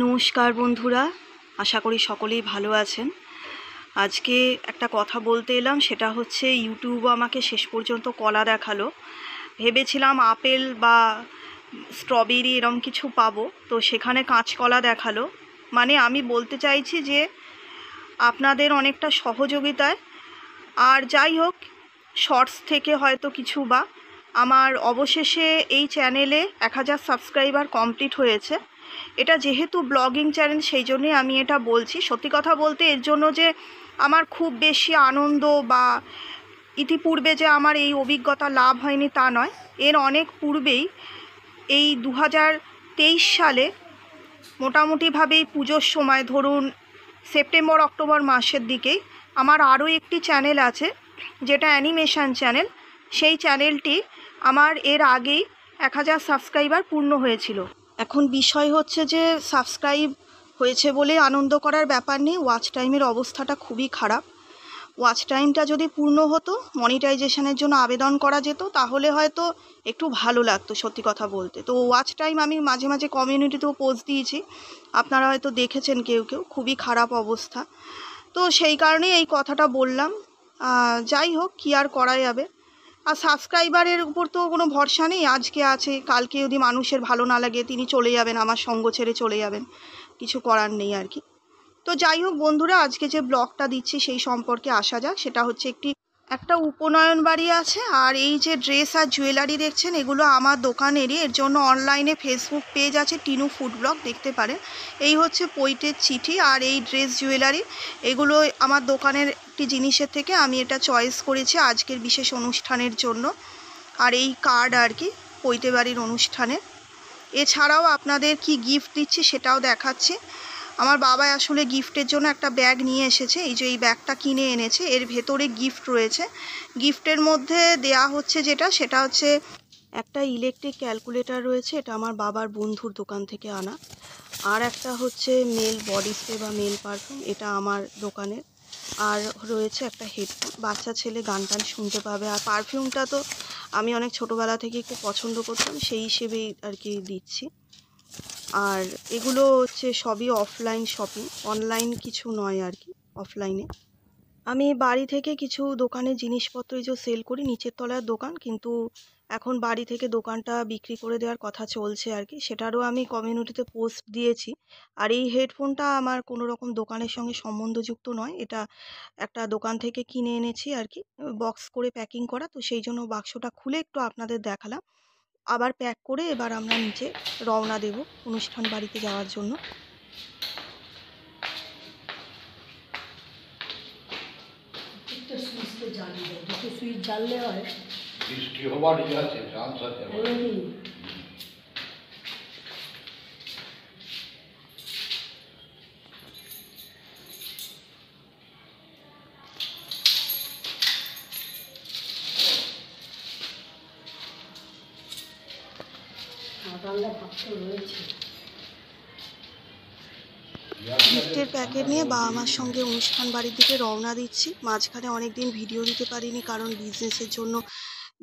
নমস্কার বন্ধুরা, আশা করি সকলেই ভালো আছেন। আজকে একটা কথা বলতে এলাম, সেটা হচ্ছে ইউটিউব আমাকে শেষ পর্যন্ত কলা দেখালো। ভেবেছিলাম আপেল বা স্ট্রবেরি এরম কিছু পাবো, তো সেখানে কাঁচকলা দেখালো। মানে আমি বলতে চাইছি যে আপনাদের অনেকটা সহযোগিতায়, আর যাই হোক, শর্টস থেকে হয়তো কিছু বা আমার অবশেষে এই চ্যানেলে 1000 সাবস্ক্রাইবার কমপ্লিট হয়েছে। এটা যেহেতু ব্লগিং চ্যানেল, সেই জন্যই আমি এটা বলছি। সত্যি কথা বলতে এর জন্য যে আমার খুব বেশি আনন্দ বা ইতিপূর্বে যে আমার এই অভিজ্ঞতা লাভ হয়নি তা নয়। এর অনেক পূর্বেই এই 2023 সালে মোটামুটিভাবেই পুজোর সময়, ধরুন সেপ্টেম্বর অক্টোবর মাসের দিকেই, আমার আরও একটি চ্যানেল আছে যেটা অ্যানিমেশন চ্যানেল। সেই চ্যানেলটি আমার এর আগেই 1000 সাবস্ক্রাইবার পূর্ণ হয়েছিল। এখন বিষয় হচ্ছে যে সাবস্ক্রাইব হয়েছে বলে আনন্দ করার ব্যাপার নেই, ওয়াচ টাইমের অবস্থাটা খুবই খারাপ। ওয়াচ টাইমটা যদি পূর্ণ হতো, মনিটাইজেশনের জন্য আবেদন করা যেত, তাহলে হয়তো একটু ভালো লাগতো সত্যি কথা বলতে। তো ওয়াচ টাইম আমি মাঝে মাঝে কমিউনিটিতেও পোস্ট দিয়েছি, আপনারা হয়তো দেখেছেন কেউ কেউ, খুবই খারাপ অবস্থা। তো সেই কারণেই এই কথাটা বললাম। যাই হোক, কী আর করা যাবে। আর সাবস্ক্রাইবারের উপর তো কোনো ভরসা নেই, আজকে আছে, কালকে যদি মানুষের ভালো না লাগে তিনি চলে যাবেন, আমার সঙ্গ ছেড়ে চলে যাবেন, কিছু করার নেই আর কি। তো যাই হোক বন্ধুরা, আজকে যে ব্লগটা দিচ্ছি সেই সম্পর্কে আসা যাক। সেটা হচ্ছে একটা উপনয়ন বাড়ি আছে, আর এই যে ড্রেস আর জুয়েলারি দেখছেন, এগুলো আমার দোকানেরই। এর জন্য অনলাইনে ফেসবুক পেজ আছে, টিনু ফুড ব্লগ, দেখতে পারেন। এই হচ্ছে পৈতের চিঠি আর এই ড্রেস জুয়েলারি, এগুলো আমার দোকানের একটি জিনিসের থেকে আমি এটা চয়েস করেছি আজকের বিশেষ অনুষ্ঠানের জন্য। আর এই কার্ড আর কি, পৈতে বাড়ির অনুষ্ঠানে। এছাড়াও আপনাদের কি গিফট দিচ্ছি সেটাও দেখাচ্ছি। আমার বাবা আসলে গিফটের জন্য একটা ব্যাগ নিয়ে এসেছে, এই যে এই ব্যাগটা কিনে এনেছে, এর ভেতরে গিফট রয়েছে। গিফটের মধ্যে দেয়া হচ্ছে সেটা হচ্ছে একটা ইলেকট্রিক ক্যালকুলেটর রয়েছে, এটা আমার বাবার বন্ধুর দোকান থেকে আনা। আর একটা হচ্ছে মেল বডি স্প্রে বা মেল পারফিউম, এটা আমার দোকানের। আর রয়েছে একটা হেডফোন, বাচ্চা ছেলে গান টান শুনতে পাবে। আর পারফিউমটা তো আমি অনেক ছোটোবেলা থেকে খুব পছন্দ করতাম, সেই হিসেবেই আর কি দিচ্ছি। আর এগুলো হচ্ছে সবই অফলাইন শপিং, অনলাইন কিছু নয় আর কি, অফলাইনে। আমি বাড়ি থেকে কিছু দোকানে জিনিসপত্র এই যে সেল করি, নিচের তলার দোকান, কিন্তু এখন বাড়ি থেকে দোকানটা বিক্রি করে দেওয়ার কথা চলছে আর কি, সেটারও আমি কমিউনিটিতে পোস্ট দিয়েছি। আর এই হেডফোনটা আমার কোনো রকম দোকানের সঙ্গে সম্বন্ধযুক্ত নয়, এটা একটা দোকান থেকে কিনে এনেছি আর কি, বক্স করে প্যাকিং করা। তো সেই জন্য বাক্সটা খুলে একটু আপনাদের দেখালাম। আবার প্যাক করে এবার আমরা নিচে রওনা দেব অনুষ্ঠান বাড়িতে যাওয়ার জন্য। সুইচ জ্বাললে হয়, বৃষ্টি হবারই আছে, চান্স আছে। গিফটের প্যাকেট নিয়ে বাবা মার সঙ্গে অনুষ্ঠান বাড়ির দিকে রওনা দিচ্ছি। মাঝখানে অনেক দিন ভিডিও দিতে পারিনি, কারণ বিজনেসের জন্য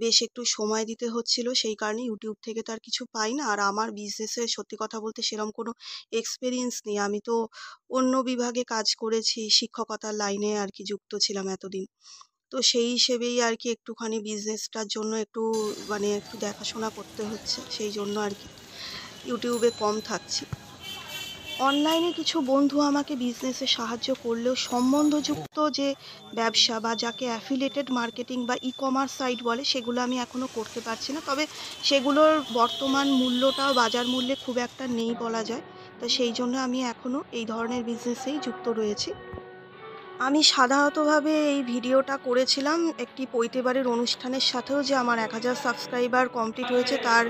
বেশ একটু সময় দিতে হচ্ছিল, সেই কারণে ইউটিউব থেকে তো আর কিছু পাই না। আর আমার বিজনেসের সত্যি কথা বলতে সেরকম কোনো এক্সপিরিয়েন্স নেই, আমি তো অন্য বিভাগে কাজ করেছি, শিক্ষকতার লাইনে আর কি যুক্ত ছিলাম এতদিন। তো সেই হিসেবেই আর কি একটুখানি বিজনেসটার জন্য একটু দেখাশোনা করতে হচ্ছে, সেই জন্য আর কি ইউটিউবে কম থাকছি। অনলাইনে কিছু বন্ধু আমাকে বিজনেসে সাহায্য করলেও সম্বন্ধযুক্ত যে ব্যবসা বা যাকে অ্যাফিলিয়েটেড মার্কেটিং বা ই কমার্স সাইট বলে, সেগুলো আমি এখনও করতে পারছি না। তবে সেগুলোর বর্তমান মূল্যটাও বাজার মূল্যে খুব একটা নেই বলা যায়। তা সেই জন্য আমি এখনও এই ধরনের বিজনেসেই যুক্ত রয়েছি। আমি সাধারণতভাবে এই ভিডিওটা করেছিলাম একটি পৈতে বাড়ির অনুষ্ঠানের সাথেও, যে আমার 1000 সাবস্ক্রাইবার কমপ্লিট হয়েছে তার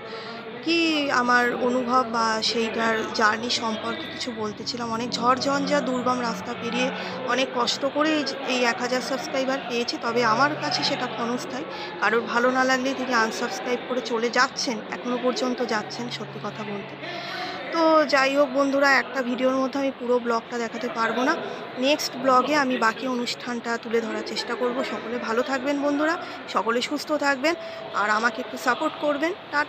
কি আমার অনুভব বা সেইটার জার্নি সম্পর্কে কিছু বলতেছিলাম। অনেক ঝড়ঝঞ্ঝা দুর্গম রাস্তা পেরিয়ে অনেক কষ্ট করে এই 1000 সাবস্ক্রাইবার পেয়েছি। তবে আমার কাছে সেটা ক্ষণস্থায়ী, কারোর ভালো না লাগলে তিনি আনসাবস্ক্রাইব করে চলে যাচ্ছেন, এখনও পর্যন্ত যাচ্ছেন সত্যি কথা বলতে। তো যাই হোক বন্ধুরা, একটা ভিডিওর মধ্যে আমি পুরো ব্লগটা দেখাতে পারবো না, নেক্সট ব্লগে আমি বাকি অনুষ্ঠানটা তুলে ধরার চেষ্টা করব। সকলে ভালো থাকবেন বন্ধুরা, সকলে সুস্থ থাকবেন, আর আমাকে একটু সাপোর্ট করবেন। টাটা।